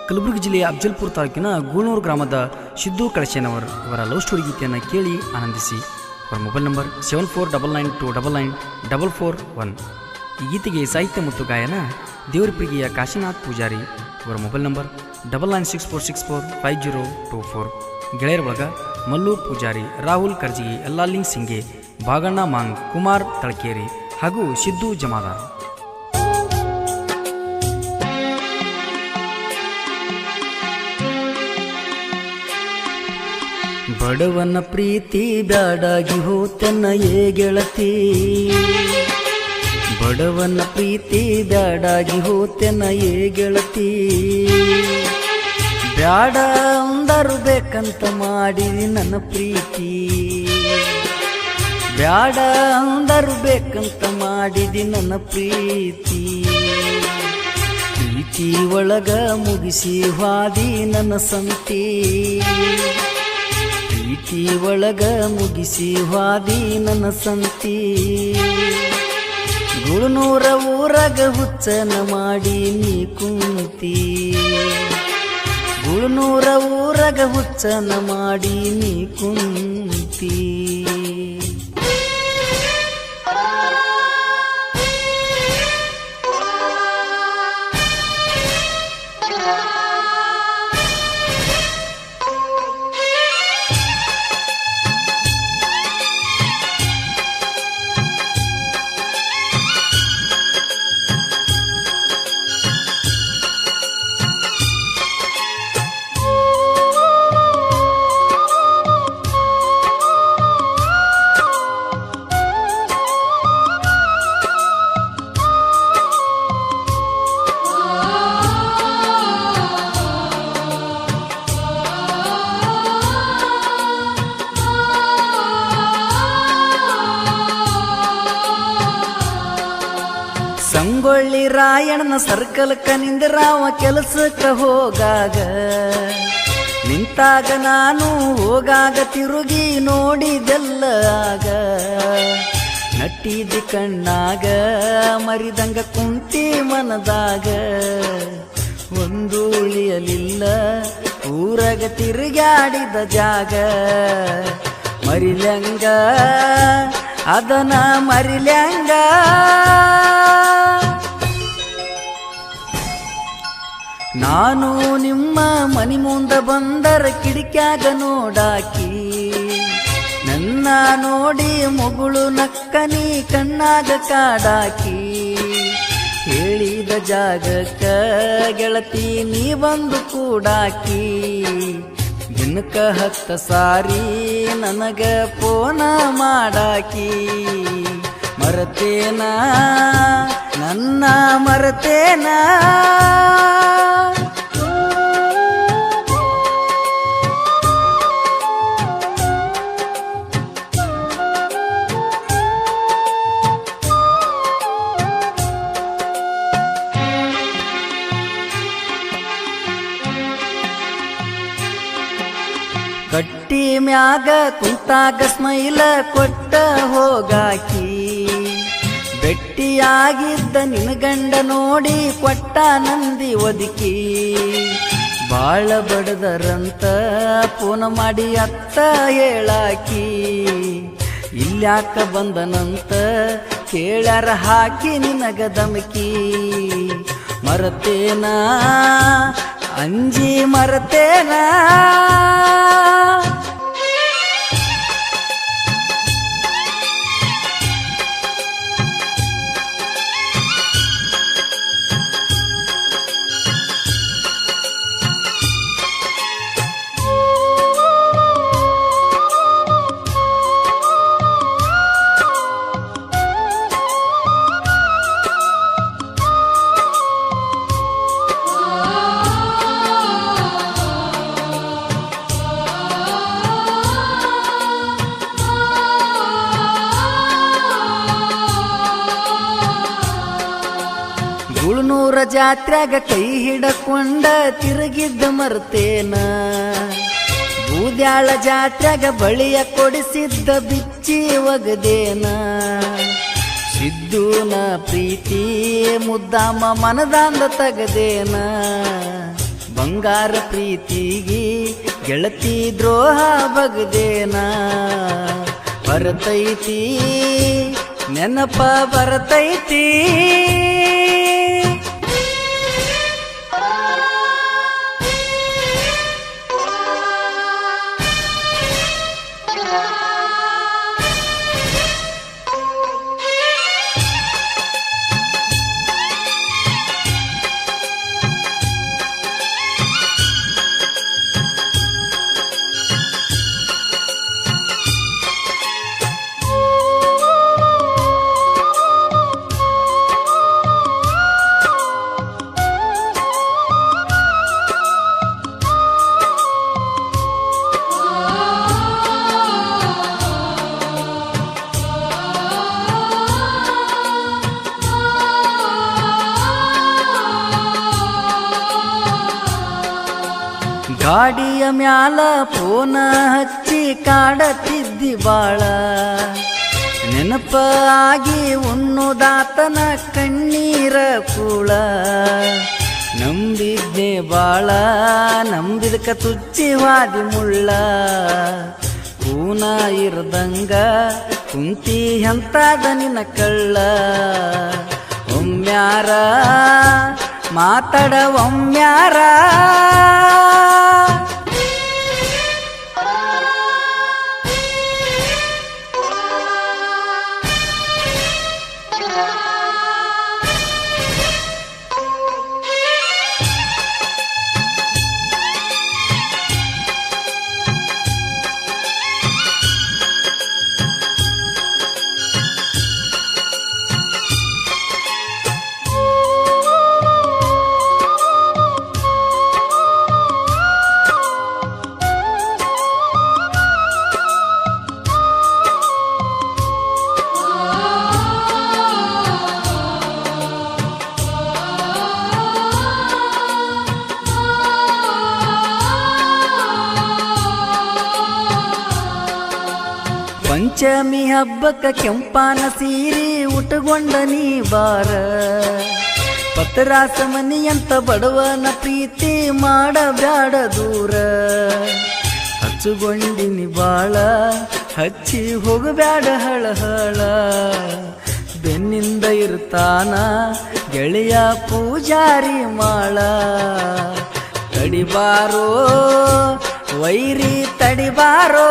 ಕಲಬುರಗಿ ಜಿಲ್ಲೆಯ ಅಫಜಲ್ಪುರ ತಾಲೂಕಿನ ಗೂಳೂರು ಗ್ರಾಮದ ಸಿದ್ದು ಕಳಶೇನವರ್ ಇವರ ಲವ್ ಸ್ಟೋರಿ ಗೀತೆಯನ್ನು ಕೇಳಿ ಆನಂದಿಸಿ. ಅವರ ಮೊಬೈಲ್ ನಂಬರ್ 7499294441. ಈ ಗೀತೆಗೆ ಸಾಹಿತ್ಯ ಮತ್ತು ಗಾಯನ ದೇವರಪ್ರಿಗೆಯ ಕಾಶಿನಾಥ್ ಪೂಜಾರಿ. ಇವರ ಮೊಬೈಲ್ ನಂಬರ್ 9964645024. ಗೆಳೆಯರ ಬಳಗ ಮಲ್ಲು ಪೂಜಾರಿ, ರಾಹುಲ್ ಕರ್ಜಿಗಿ, ಯಲ್ಲಾಲಿಂಗ್ ಸಿಂಗೆ, ಬಾಗಣ್ಣ ಮಾಂಗ್, ಕುಮಾರ್ ತಳಕೇರಿ ಹಾಗೂ ಸಿದ್ದು ಜಮಾದಾರ್. ಬಡವನ ಪ್ರೀತಿ ಬ್ಯಾಡಾಗಿ ಹೋತನ ಏ ಗೆಳತಿ, ಬಡವನ ಪ್ರೀತಿ ಬ್ಯಾಡಾಗಿ ಹೋತನ ಏ ಗೆಳತಿ, ಬ್ಯಾಡ ಅಂದರು ಬೇಕಂತ ಮಾಡಿದಿ ನನ್ನ ಪ್ರೀತಿ, ಬ್ಯಾಡ ಅಂದರು ಬೇಕಂತ ಮಾಡಿದಿ ನನ್ನ ಪ್ರೀತಿ, ಪ್ರೀತಿ ಒಳಗ ಮುಗಿಸಿ ಹಾದಿ ನನ್ನ ಸಂತಿ, ಪ್ರೀತಿ ಒಳಗ ಮುಗಿಸಿ ಹಾದಿ ನನ್ನ ಸಂತಿ, ಗುಳುನೂರ ಊರಾಗ ಹುಚ್ಚನ ಮಾಡಿ ನೀ ಕುಂತಿ, ಗುಳುನೂರ ಊರಾಗ ಹುಚ್ಚನ ಮಾಡಿ ನೀ ಕುಂತಿ. ಸಂಗೊಳ್ಳಿ ರಾಯಣ್ಣನ ಸರ್ಕಲ್ಕ ನಿಂದರಾವ ಕೆಲಸಕ್ಕ ಹೋಗಾಗ, ನಿಂತಾಗ ನಾನು ಹೋಗಾಗ ತಿರುಗಿ ನೋಡಿದೆಲ್ಲ ಆಗ, ನಟ್ಟಿದ್ದಿ ಕಣ್ಣಾಗ ಮರಿದಂಗ ಕುಂತಿ ಮನದಾಗ, ಒಂದು ಉಳಿಯಲಿಲ್ಲ ಊರಾಗ ತಿರುಗಾಡಿದ ಜಾಗ, ಮರಿಲ್ಯಂಗ ಅದನ ಮರಿಲ್ಯಂಗ, ನಾನು ನಿಮ್ಮ ಮನಿ ಮುಂದ ಬಂದರ ಕಿಡಿಕ್ಯಾಗ ನೋಡಾಕಿ, ನನ್ನ ನೋಡಿ ಮುಗುಳು ನಕ್ಕನಿ ಕಣ್ಣಾಗ ಕಾಡಾಕಿ, ಹೇಳಿದ ಜಾಗಕ್ಕ ಗೆಳತಿ ನೀ ಬಂದು ಕೂಡಾಕಿ, ದಿನಕ್ಕ 10 ಸಾರಿ ನನಗ ಫೋನ ಮಾಡಾಕಿ, ಮರತೇನ ನನ್ನ ಮರತೇನ, ಕಟ್ಟಿ ಮ್ಯಾಗ ಕುಂತಾಗ ಸ್ಮೈಲ ಕೊಟ್ಟ ಹೋಗಾಕಿ, ಬೆಟ್ಟಿಯಾಗಿದ್ದ ನಿನ್ನ ಗಂಡ ನೋಡಿ ಕೊಟ್ಟ ನಂದಿ ಒದಕಿ, ಬಾಳ ಬಡದರಂತ ಫೋನ್ ಮಾಡಿ ಅತ್ತ ಹೇಳಾಕಿ, ಇಲ್ಯಾಕ ಬಂದನಂತ ಕೇಳ್ಯಾರ ಹಾಕಿ ನಿನಗ ದಮಕಿ, ಮರತೇನ ಅಂಜಿ ಮರತೇನ, ಗುಳುನೂರ ಜಾತ್ರೆಗ ಕೈ ಹಿಡಕೊಂಡ ತಿರುಗಿದ್ದ ಮರ್ತೇನ, ಬೂದ್ಯಾಳ ಜಾತ್ರೆಗ ಬಳಿಯ ಕೊಡಿಸಿದ್ದ ಬಿಚ್ಚಿ ಒಗದೇನ, ಸಿದ್ದುನ ಪ್ರೀತಿ ಮುದ್ದಾಮ ಮನದಾಂದ ತಗದೇನ, ಬಂಗಾರ ಪ್ರೀತಿಗಿ ಗೆಳತಿ ದ್ರೋಹ ಬಗ್ದೇನ ಬರ್ತೈತಿ ನೆನಪ ಬರ್ತೈತಿ ಗಾಡಿಯ ಮ್ಯಾಲ ಫೋನ ಹಚ್ಚಿ ಕಾಡತಿದ್ದಿ ಬಾಳ ನೆನಪ ಆಗಿ ಉಣ್ಣುದಾತನ ಕಣ್ಣೀರ ಕೂಳ ನಂಬಿದ್ದೆ ಬಾಳ ನಂಬಿದಕ ತುಚ್ಚಿವಾದಿ ಮುಳ್ಳ ಕೂನ ಇರ್ದಂಗ ಕುಂತಿ ಎಂತಾದ ನಿನ್ನ ಕಳ್ಳ ಒಮ್ಮ್ಯಾರ ಮಾತಾಡ ಒಮ್ಮ್ಯಾರ ಪಂಚಮಿ ಹಬ್ಬಕ್ಕ ಕೆಂಪಾನ ಸೀರಿ ಉಟ್ಕೊಂಡ ನೀ ಬಾರ ಪತ್ರಾಸ ಮನಿಯಂತ ಬಡವನ ಪ್ರೀತಿ ಮಾಡಬ್ಯಾಡ ದೂರ ಹಚ್ಚುಗೊಂಡಿನಿ ಬಾಳ ಹಚ್ಚಿ ಹೋಗಬ್ಯಾಡ ಹಳಹಳ ಬೆನ್ನಿಂದ ಇರ್ತಾನ ಗೆಳೆಯ ಪೂಜಾರಿ ಮಾಳ ತಡಿಬಾರೋ ವೈರಿ ತಡಿಬಾರೋ